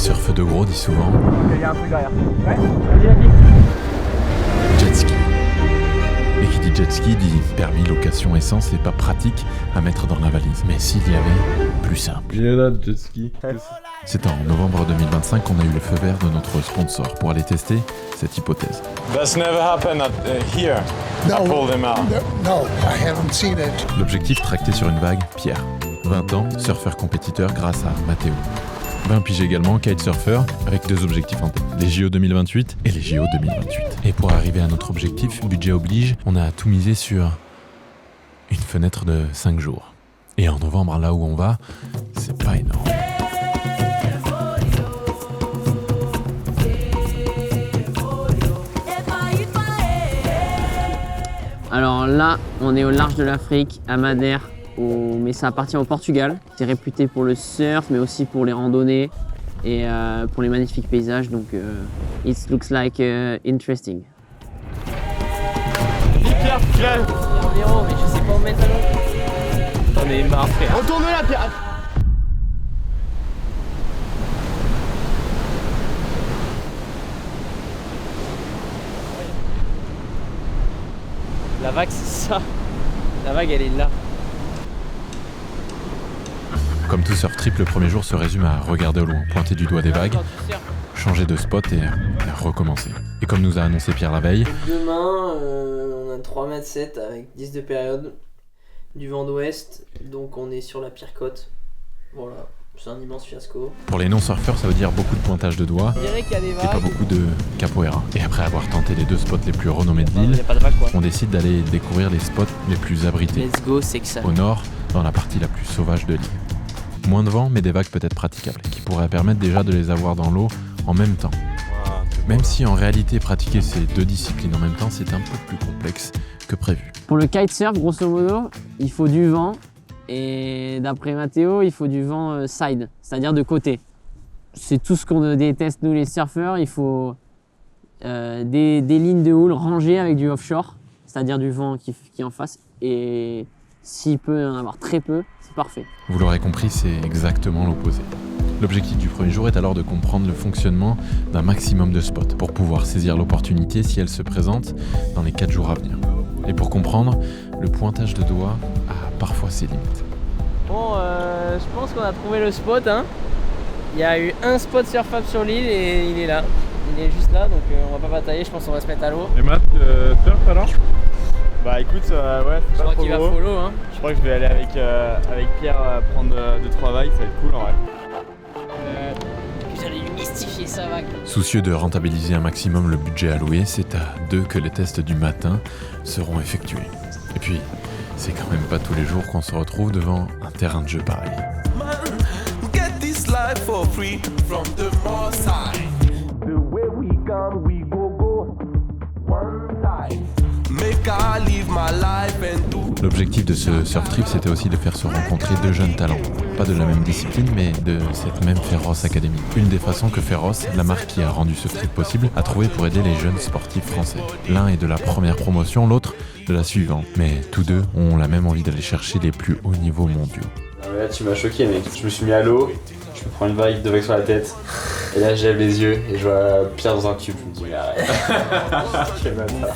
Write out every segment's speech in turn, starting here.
surf de gros dit souvent. Il y a un truc derrière. Ouais, Jet ski. Et qui dit jet ski dit permis, location, essence et pas pratique à mettre dans la valise. Mais s'il y avait plus simple. J'ai là jet ski. C'est en novembre 2025 qu'on a eu le feu vert de notre sponsor pour aller tester cette hypothèse. That's never happened here. I pulled them out. No, I haven't seen it. L'objectif, tracté sur une vague, Pierre. 20 ans, surfeur compétiteur grâce à Mathéo. 20 piges également, kitesurfer, avec 2 objectifs en tête. Les JO 2028 et les JO 2028. Et pour arriver à notre objectif, budget oblige, on a tout misé sur une fenêtre de 5 jours. Et en novembre, là où on va, c'est pas énorme. Alors là, on est au large de l'Afrique, à Madère, mais ça appartient au Portugal. C'est réputé pour le surf, mais aussi pour les randonnées et pour les magnifiques paysages. Donc, it looks like interesting. Pierre, crève. Mais je sais pas où mettre l'eau. J'en ai marre, frère. Retourne là, Pierre. La vague, c'est ça. La vague, elle est là. Comme tout surf trip, le premier jour se résume à regarder au loin, pointer du doigt des vagues, changer de spot et recommencer. Et comme nous a annoncé Pierre la veille, Demain, on a 3,7 m avec 10 de période, du vent d'ouest, donc on est sur la pire côte. Voilà, c'est un immense fiasco. pour les non-surfeurs, ça veut dire beaucoup de pointage de doigts Je dirais qu'il y a des et vagues. pas beaucoup de capoeira. Et après avoir tenté les 2 spots les plus renommés de Il l'île, n'y a pas de vagues, quoi. on décide d'aller découvrir les spots les plus abrités, Let's go, c'est que ça. au nord, dans la partie la plus sauvage de l'île. Moins de vent, mais des vagues peut-être praticables, qui pourraient permettre déjà de les avoir dans l'eau en même temps. Même si en réalité pratiquer ces 2 disciplines en même temps, c'est un peu plus complexe que prévu. Pour le kitesurf, grosso modo, il faut du vent. Et d'après Mathéo, il faut du vent side, c'est-à-dire de côté. C'est tout ce qu'on déteste, nous les surfeurs. Il faut des lignes de houle rangées avec du offshore, c'est-à-dire du vent qui est en face. Et s'il peut en avoir très peu, c'est parfait. Vous l'aurez compris, c'est exactement l'opposé. L'objectif du premier jour est alors de comprendre le fonctionnement d'un maximum de spots pour pouvoir saisir l'opportunité si elle se présente dans les 4 jours à venir. Et pour comprendre, le pointage de doigts a parfois ses limites. Bon, je pense qu'on a trouvé le spot. Hein. Il y a eu un spot surfable sur l'île et il est là. Il est juste là, donc on va pas batailler, je pense qu'on va se mettre à l'eau. Et Matt, surf alors? Bah écoute, ouais, Je crois qu'il va follow. Hein. Je crois que je vais aller avec Pierre prendre 2-3 vagues, ça va être cool en vrai. J'allais lui mystifier sa vague. Soucieux de rentabiliser un maximum le budget alloué, c'est à 2 que les tests du matin seront effectués. Et puis, c'est quand même pas tous les jours qu'on se retrouve devant un terrain de jeu pareil. Get this life for free from the more side. The way we come, we go one side. Make I live my life and do. L'objectif de ce surf trip, c'était aussi de faire se rencontrer 2 jeunes talents. Pas de la même discipline, mais de cette même Féroce Academy. Une des façons que Féroce, la marque qui a rendu ce trip possible, a trouvé pour aider les jeunes sportifs français. L'un est de la première promotion, l'autre de la suivante. Mais tous 2 ont la même envie d'aller chercher les plus hauts niveaux mondiaux. Ah mais là tu m'as choqué mec, je me suis mis à l'eau, je me prends une vague, 2 vagues sur la tête, et là je lève les yeux et je vois Pierre dans un cube, je me dis mais arrête. Quel bâtard.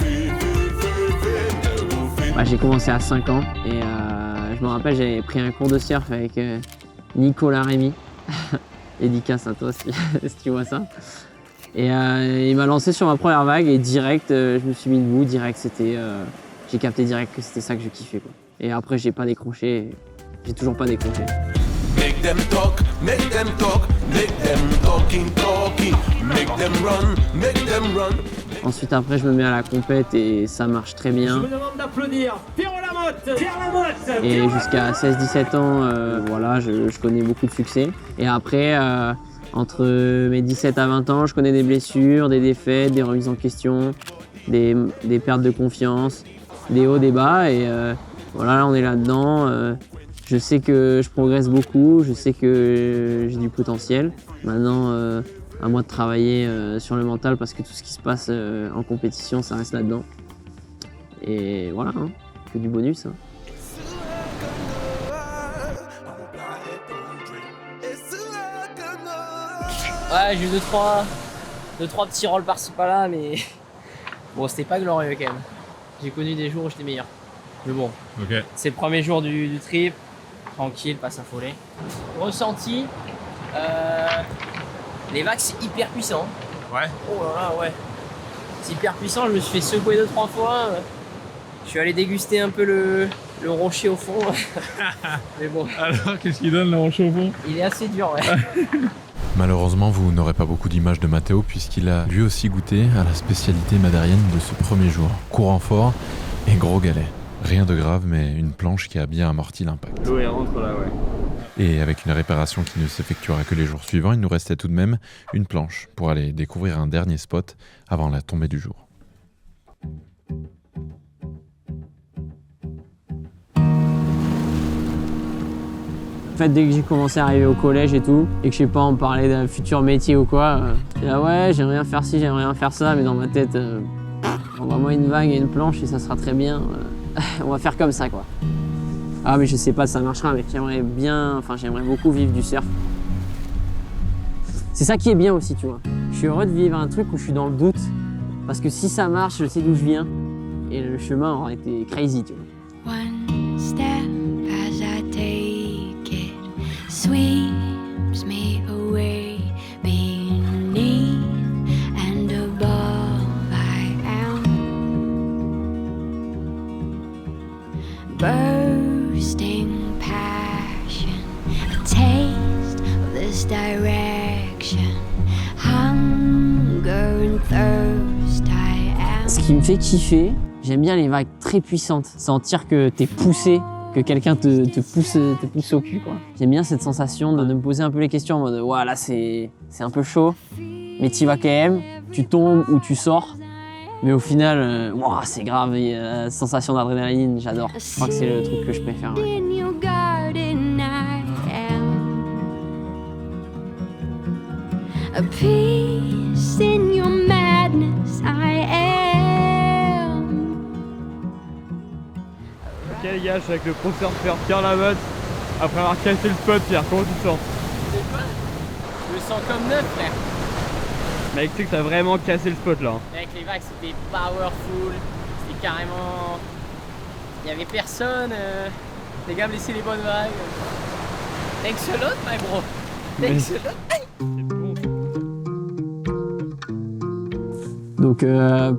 J'ai commencé à 5 ans et je me rappelle j'avais pris un cours de surf avec Nicolas Rémy. Dédicace à toi si tu vois ça. Et il m'a lancé sur ma première vague et direct je me suis mis debout, direct j'ai capté direct que c'était ça que je kiffais quoi. Et après j'ai pas décroché, j'ai toujours pas décroché. Make them talk, make them talk, make them talking, make them run. Ensuite après je me mets à la compète et ça marche très bien. Je me demande d'applaudir Pierre Lamotte. Et jusqu'à 16-17 ans, voilà, je connais beaucoup de succès. Et après, entre mes 17 à 20 ans, je connais des blessures, des défaites, des remises en question, des pertes de confiance, des hauts, des bas. Et voilà, là, on est là-dedans. Je sais que je progresse beaucoup, je sais que j'ai du potentiel. Maintenant, à moi de travailler sur le mental parce que tout ce qui se passe en compétition, ça reste là-dedans. Et voilà, hein, que du bonus. Hein. Ouais, j'ai eu 2-3 petits rolls par-ci par-là, mais bon, c'était pas glorieux quand même. J'ai connu des jours où j'étais meilleur. Mais bon, c'est le premier jour du trip, tranquille, pas s'affoler. Ressenti, les vagues c'est hyper puissant. Ouais. Oh là là, ouais. C'est hyper puissant, je me suis fait secouer 2-3 fois. Je suis allé déguster un peu le rocher au fond. Mais bon. Alors, qu'est-ce qu'il donne le rocher au fond? Il est assez dur, ouais. Malheureusement, vous n'aurez pas beaucoup d'images de Matteo puisqu'il a lui aussi goûté à la spécialité madérienne de ce premier jour. Courant fort et gros galet. Rien de grave, mais une planche qui a bien amorti l'impact. L'eau elle rentre là, ouais. Et avec une réparation qui ne s'effectuera que les jours suivants, il nous restait tout de même une planche pour aller découvrir un dernier spot avant la tombée du jour. En fait, dès que j'ai commencé à arriver au collège et tout, et que je sais pas, on parlait d'un futur métier ou quoi, j'étais là, ouais, j'aimerais bien faire ci, j'aimerais bien faire ça, mais dans ma tête, envoie-moi une vague et une planche et ça sera très bien. On va faire comme ça, quoi. Ah, mais je sais pas si ça marchera, mais j'aimerais beaucoup vivre du surf. C'est ça qui est bien aussi, tu vois. Je suis heureux de vivre un truc où je suis dans le doute, parce que si ça marche, je sais d'où je viens, et le chemin aurait été crazy, tu vois. One step as I take it sweeps me away beneath and above I am bursting passion, a taste of this direction, hunger and thirst I am. Ce qui me fait kiffer, j'aime bien les vagues très puissantes, sentir que t'es poussé, que quelqu'un te pousse au cul, quoi. J'aime bien cette sensation de me poser un peu les questions en mode ouais, là c'est un peu chaud, mais t'y vas quand même, tu tombes ou tu sors, mais au final, wow, c'est grave, sensation d'adrénaline, j'adore. Je crois que c'est le truc que je préfère. Ouais. In your garden I am a piece in your madness I am. Ok les gars, je suis avec le pro surfeur Pierre Lamotte. Après avoir cassé le spot, Pierre, comment tu te sens? Je me sens comme neuf, frère. Mec, tu sais que t'as vraiment cassé le spot là. Avec les vagues, c'était powerful, c'était carrément... Il y avait personne, les gars me laissaient les bonnes vagues. Thanks a lot, my bro. Thanks a lot. Donc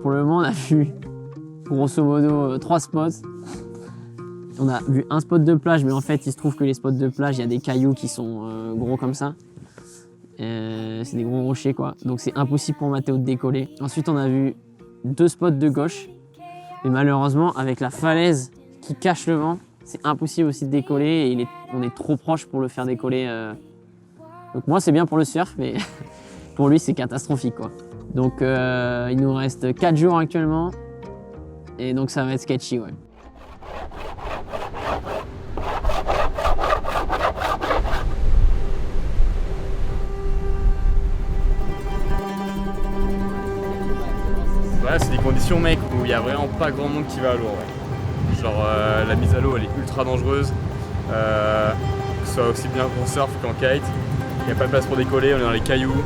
pour le moment, on a vu grosso modo 3 spots. On a vu un spot de plage, mais en fait, il se trouve que les spots de plage, il y a des cailloux qui sont gros comme ça. C'est des gros rochers, quoi. Donc c'est impossible pour Matteo de décoller. Ensuite, on a vu 2 spots de gauche. Mais malheureusement, avec la falaise qui cache le vent, c'est impossible aussi de décoller. Et on est trop proche pour le faire décoller. Donc moi, c'est bien pour le surf, mais pour lui, c'est catastrophique, quoi. Donc il nous reste 4 jours actuellement. Et donc ça va être sketchy, ouais. Voilà, c'est des conditions, mec, où il y a vraiment pas grand monde qui va à l'eau, ouais. Genre la mise à l'eau, elle est ultra dangereuse, que ce soit aussi bien pour surf qu'en kite. Il n'y a pas de place pour décoller, on est dans les cailloux.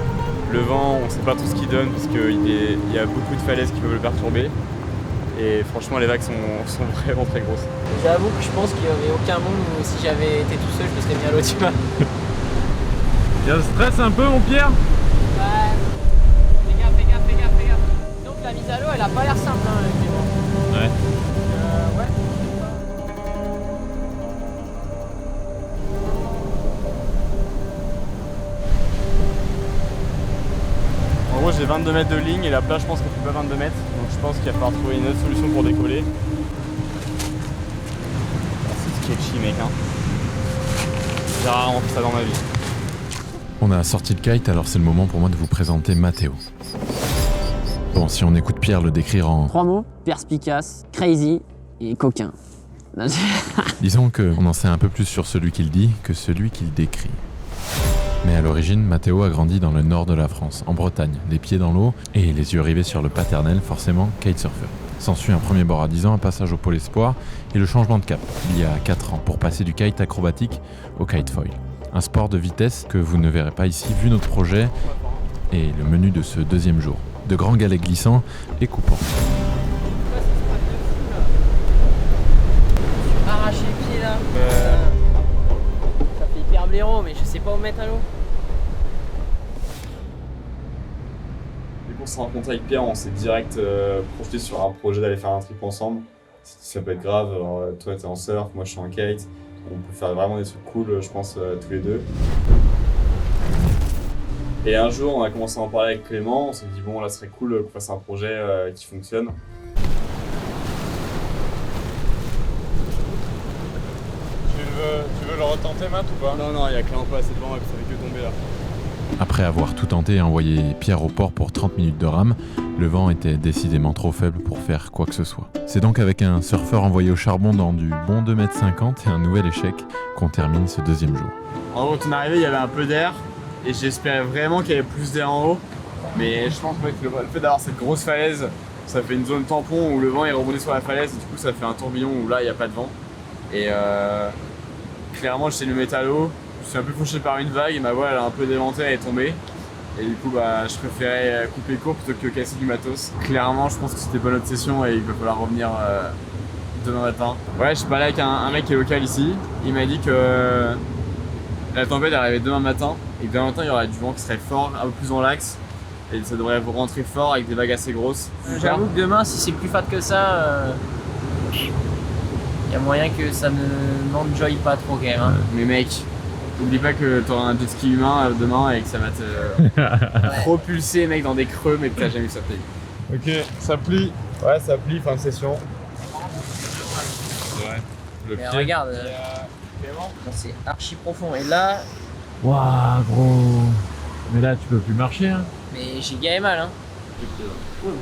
Le vent, on sait pas trop ce qu'il donne parce qu'il y a beaucoup de falaises qui peuvent le perturber. Et franchement, les vagues sont vraiment très grosses. J'avoue que je pense qu'il n'y avait aucun monde où si j'avais été tout seul, je me serais mis à l'eau, tu vois. Il y a le stress un peu, mon Pierre? Ouais. Fais gaffe, fais gaffe, fais gaffe, fais gaffe. Donc la mise à l'eau, elle a pas l'air simple, hein, mais bon. Ouais. Ouais. En gros, j'ai 22 mètres de ligne et la plage, je pense qu'elle fait pas 22 mètres. Donc je pense qu'il va falloir trouver une autre solution pour décoller. C'est sketchy, mec, hein. J'ai rarement fait ça dans ma vie. On a sorti le kite, alors c'est le moment pour moi de vous présenter Matteo. Bon, si on écoute Pierre le décrire en 3 mots, perspicace, crazy et coquin. disons qu'on en sait un peu plus sur celui qu'il dit que celui qu'il décrit. Mais à l'origine, Matteo a grandi dans le nord de la France, en Bretagne, les pieds dans l'eau et les yeux rivés sur le paternel, forcément kitesurfer. S'ensuit un premier bord à 10 ans, un passage au Pôle Espoir et le changement de cap, il y a 4 ans, pour passer du kite acrobatique au kite foil. Un sport de vitesse que vous ne verrez pas ici vu notre projet Et le menu de ce deuxième jour, de grands galets glissants et coupants. Arracher le pied là. Ça fait hyper blaireau, mais je sais pas où mettre à l'eau. Dès qu'on s'est rencontré avec Pierre, on s'est direct projeté sur un projet d'aller faire un trip ensemble. Ça peut être grave, alors, toi t'es en surf, moi je suis en kite. On peut faire vraiment des trucs cool, je pense, tous les deux. Et un jour, on a commencé à en parler avec Clément, on s'est dit bon là, ce serait cool qu'on fasse un projet qui fonctionne. Tu veux le retenter, Matt, ou pas? Non, il y a clairement pas assez de vent, ça fait que tomber là. Après avoir tout tenté et envoyé Pierre au port pour 30 minutes de rame, le vent était décidément trop faible pour faire quoi que ce soit. C'est donc avec un surfeur envoyé au charbon dans du bon 2,50 m et un nouvel échec qu'on termine ce deuxième jour. En gros, quand on est arrivé, il y avait un peu d'air et j'espérais vraiment qu'il y avait plus d'air en haut. Mais je pense que le fait d'avoir cette grosse falaise, ça fait une zone tampon où le vent est rebondit sur la falaise et du coup ça fait un tourbillon où là il n'y a pas de vent. Et clairement j'essaie de me mettre à l'eau, je suis un peu fauché par une vague et ma voile elle a un peu déventé, elle est tombée. Et du coup je préférais couper court plutôt que casser du matos. Clairement je pense que c'était pas notre session et il va falloir revenir demain matin. Ouais, je suis parlé avec un mec qui est local ici, il m'a dit que la tempête arrivait demain matin et que demain matin il y aurait du vent qui serait fort, un peu plus dans l'axe. Et ça devrait rentrer fort avec des vagues assez grosses. J'avoue que demain, si c'est plus fat que ça, y a moyen que ça ne m'enjoye pas trop quand même. Hein. Mais mec, n'oublie pas que t'auras un jet ski humain demain et que ça va te propulser mec dans des creux mais que t'as jamais vu ça plier. Ok, ça plie. Ouais, ça plie, fin de session. Ouais, le Mais pied. regarde, c'est archi profond. Et là, Waouh, gros. Mais là, tu peux plus marcher, hein. mais j'ai gavé mal. Hein.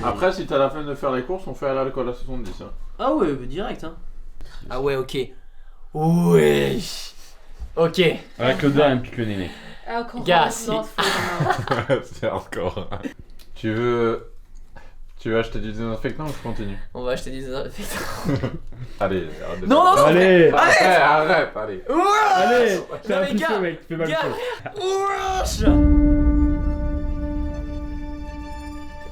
Après, si t'as la flemme de faire les courses, on fait à l'alcool à 70. Hein. Ah ouais, direct. Hein. Ah ouais, ok. Ouais. Ok. Avec le doigt, un pique le nez. Gars, si. C'est hardcore. Tu veux acheter du désinfectant ou je continue? On va acheter des désinfectants. Allez, Non, Allez, arrête, allez. allez, c'est un peu chaud, mec, fais pas le chaud.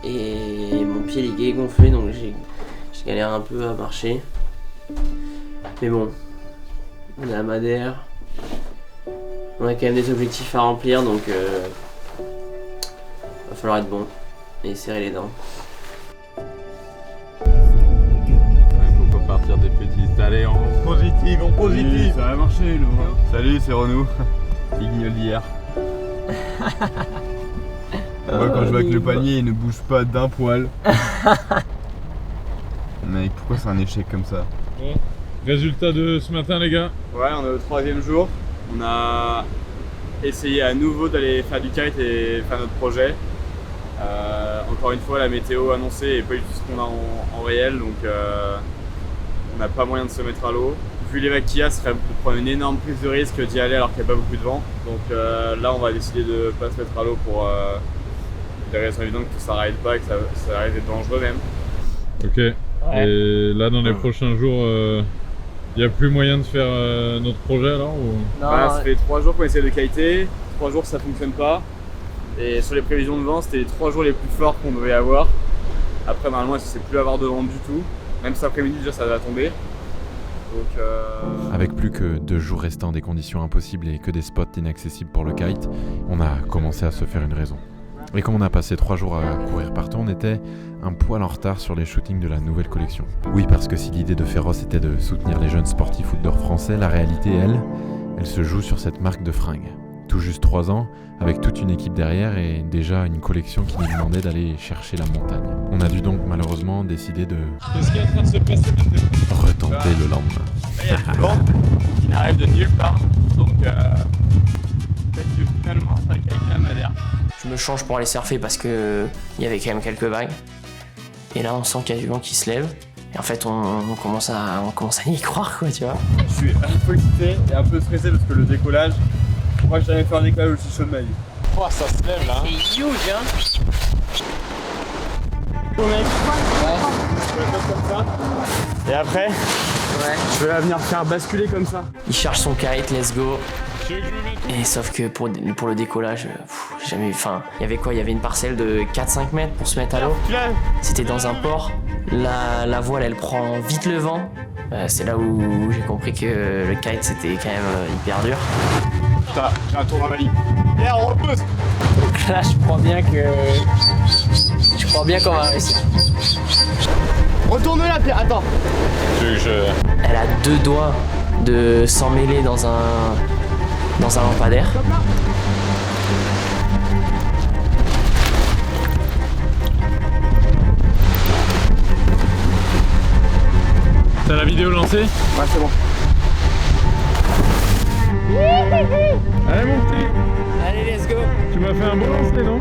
Et mon pied il est gonflé donc j'ai galéré un peu à marcher. Mais bon, on est à Madère. On a quand même des objectifs à remplir donc va falloir être bon et serrer les dents. Faut pas partir des petites. Allez, en positif, en positif. Ça va marcher le vent. Salut, c'est Renaud. Il guignole d'hier. Moi, quand je vois que le panier il ne bouge pas d'un poil. Mec, pourquoi c'est un échec comme ça? Bon, résultat de ce matin, les gars. Ouais, on est au 3e jour. On a essayé à nouveau d'aller faire du kite et faire notre projet. Encore une fois, la météo annoncée n'est pas du tout ce qu'on a en réel, donc on n'a pas moyen de se mettre à l'eau. Vu les vagues qu'il y a, ce serait de prendre une énorme prise de risque d'y aller alors qu'il n'y a pas beaucoup de vent. Donc là, on va décider de ne pas se mettre à l'eau pour des raisons évidentes que ça n'arrête pas et que ça arrive d'être dangereux même. Ok. Ouais. Et là, dans les prochains jours, il n'y a plus moyen de faire notre projet alors ou... Non, ça fait 3 jours qu'on essaie de kiter, 3 jours ça fonctionne pas. Et sur les prévisions de vent, c'était les 3 jours les plus forts qu'on devait avoir. Après, normalement, il ne sait plus avoir de vent du tout. Même cet après-midi, déjà, ça va tomber. Donc, Avec plus que 2 jours restants, des conditions impossibles et que des spots inaccessibles pour le kite, on a commencé à se faire une raison. Et comme on a passé 3 jours à courir partout, on était un poil en retard sur les shootings de la nouvelle collection. Oui, parce que si l'idée de Féroce était de soutenir les jeunes sportifs outdoor français, la réalité, elle se joue sur cette marque de fringues. Tout juste 3 ans, avec toute une équipe derrière et déjà une collection qui nous demandait d'aller chercher la montagne. On a dû donc malheureusement décider de retenter le lendemain. Il y a du vent qui n'arrive de nulle part, donc peut-être que finalement ça va caler la Madère. Je me change pour aller surfer parce que il y avait quand même quelques vagues. Et là on sent qu'il y a du vent qui se lève. Et en fait on commence à y croire quoi, tu vois. Je suis un peu excité et un peu stressé parce que le décollage, je crois que j'ai jamais fait un décollage aussi chaud de ma vie. Oh, ça se lève là. C'est huge hein. Bon mec, je vais le faire comme ça. Et après, je vais la venir faire basculer comme ça. Il charge son kite, let's go. Et sauf que pour le décollage, J'ai jamais eu. Enfin, il y avait quoi? Il y avait une parcelle de 4-5 mètres pour se mettre à l'eau. C'était dans un port. La voile, elle prend vite le vent. C'est là où j'ai compris que le kite, c'était quand même hyper dur. Putain, j'ai un tour à Mali. Et on repose. Donc là, je crois bien qu'on va réussir. Retourne là, Pierre, attends. Elle a 2 doigts de s'en mêler dans un lampadaire. T'as la vidéo lancée? Ouais, c'est bon. Allez mon petit, Allez, let's go. tu m'as fait un bon lancer, non?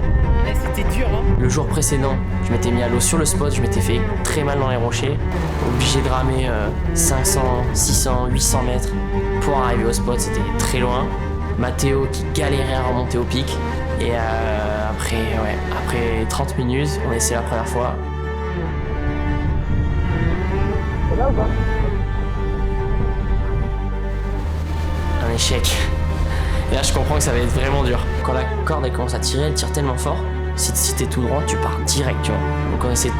C'était dur, hein. Le jour précédent, je m'étais mis à l'eau sur le spot, je m'étais fait très mal dans les rochers, obligé de ramer 500, 600, 800 mètres pour arriver au spot, c'était très loin. Mathéo qui galérait à remonter au pic, et après 30 minutes, on essaie la première fois. C'est là ou pas? Un échec. Et là, je comprends que ça va être vraiment dur. Quand la corde elle commence à tirer, elle tire tellement fort. Si t'es tout droit, tu pars direct, tu vois. Donc on essaie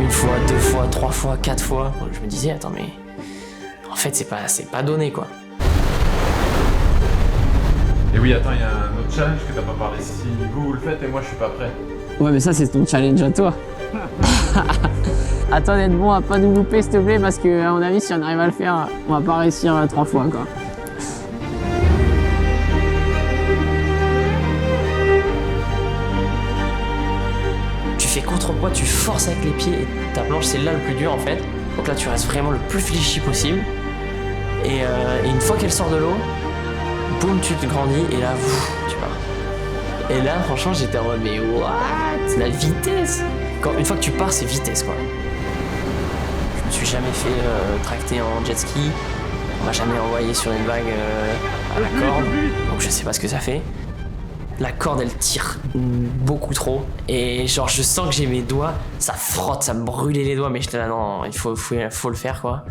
1 fois, 2 fois, 3 fois, 4 fois. Je me disais, attends, mais en fait, c'est pas donné, quoi. Et oui, attends, il y a un autre challenge que t'as pas parlé. Si vous le faites et moi je suis pas prêt. Ouais, mais ça, c'est ton challenge à toi. Attends d'être bon à pas nous louper, s'il te plaît, parce que, à mon avis, si on arrive à le faire, on va pas réussir 3 fois, quoi. Tu fais contrepoids, tu forces avec les pieds et ta planche, c'est là le plus dur, en fait. Donc là, tu restes vraiment le plus fléchi possible. Et une fois qu'elle sort de l'eau, boum, tu te grandis et là, tu pars. Et là, franchement, j'étais en mode, mais what? La vitesse! Une fois que tu pars, c'est vitesse, quoi. Je me suis jamais fait tracter en jet ski. On m'a jamais envoyé sur une vague à la corde. Donc je sais pas ce que ça fait. La corde, elle tire beaucoup trop. Et genre, je sens que j'ai mes doigts, ça frotte, ça me brûlait les doigts. Mais j'étais là, non, il faut le faire, quoi.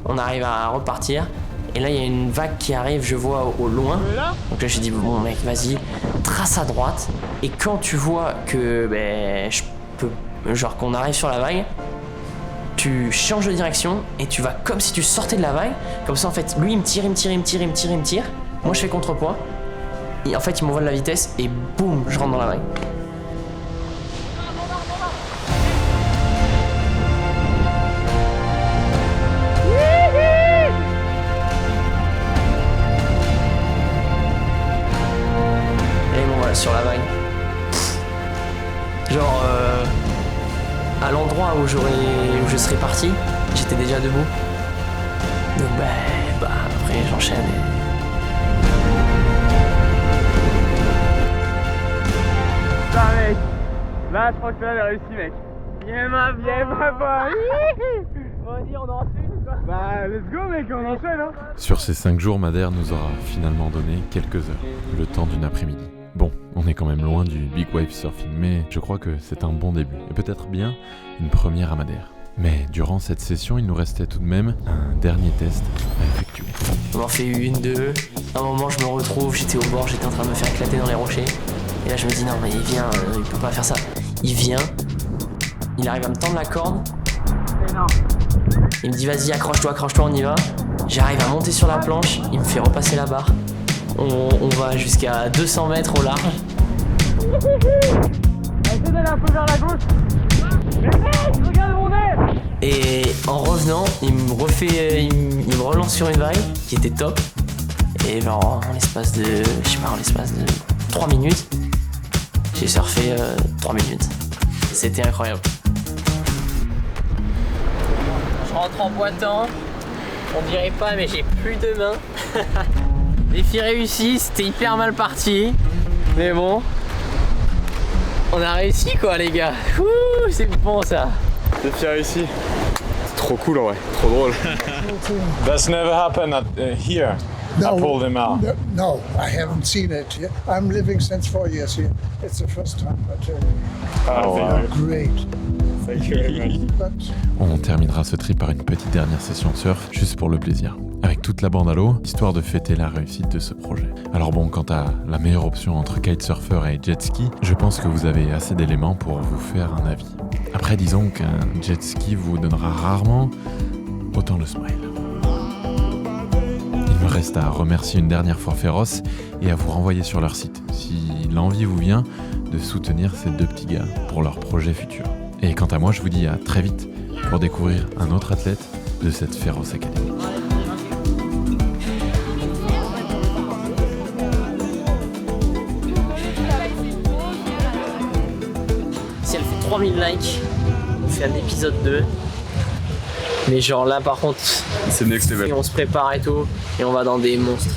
On arrive à repartir. Et là, il y a une vague qui arrive, je vois au loin. Donc là, j'ai dit, bon mec, vas-y, trace à droite. Et quand tu vois que je peux, genre qu'on arrive sur la vague, tu changes de direction et tu vas comme si tu sortais de la vague. Comme ça, en fait, lui, il me tire. Moi, je fais contrepoids. Et en fait, il m'envoie de la vitesse et boum, je rentre dans la vague. Sur la vague. Genre à l'endroit où je serais parti, j'étais déjà debout. Donc après j'enchaîne. Là mec, là je crois que là j'ai réussi mec. Viens ma boy. Vas-y on enchaîne ou quoi? Bah let's go mec, on enchaîne hein. Sur ces 5 jours, Madère nous aura finalement donné quelques heures, le temps d'une après-midi. Bon, on est quand même loin du big wave surfing, mais je crois que c'est un bon début, et peut-être bien une première à Madère. Mais durant cette session, il nous restait tout de même un dernier test à effectuer. On en fait 1, 2, à un moment je me retrouve, j'étais au bord, j'étais en train de me faire éclater dans les rochers. Et là je me dis non mais il vient, il peut pas faire ça. Il vient, il arrive à me tendre la corde. Il me dit vas-y accroche-toi, on y va. J'arrive à monter sur la planche, il me fait repasser la barre. On va jusqu'à 200 mètres au large. Essaye d'aller un peu vers la gauche. Mais regarde mon nez. Et en revenant, il me relance sur une vague qui était top. Et genre en l'espace de 3 minutes, j'ai surfé 3 minutes. C'était incroyable. Je rentre en boitant. On dirait pas mais j'ai plus de mains. Défi réussi, c'était hyper mal parti. Mais bon, on a réussi quoi les gars. Ouh, c'est bon ça. Défi réussi. C'est trop cool en vrai, trop drôle. That's never happened here. I pulled him out. No, I haven't seen it yet. I'm living since 4 years here. It's the first time, but great. Thank you very much. On terminera ce trip par une petite dernière session de surf, juste pour le plaisir. avec toute la bande à l'eau, histoire de fêter la réussite de ce projet. Alors bon, quant à la meilleure option entre kitesurfer et jet ski, je pense que vous avez assez d'éléments pour vous faire un avis. Après, disons qu'un jet ski vous donnera rarement autant le smile. Il me reste à remercier une dernière fois Féroce et à vous renvoyer sur leur site, si l'envie vous vient de soutenir ces deux petits gars pour leur projet futur. Et quant à moi, je vous dis à très vite pour découvrir un autre athlète de cette Féroce Academy. Si elle fait 3000 likes, on fait un épisode 2. Mais genre là par contre, c'est next level. on se prépare et tout, et on va dans des monstres.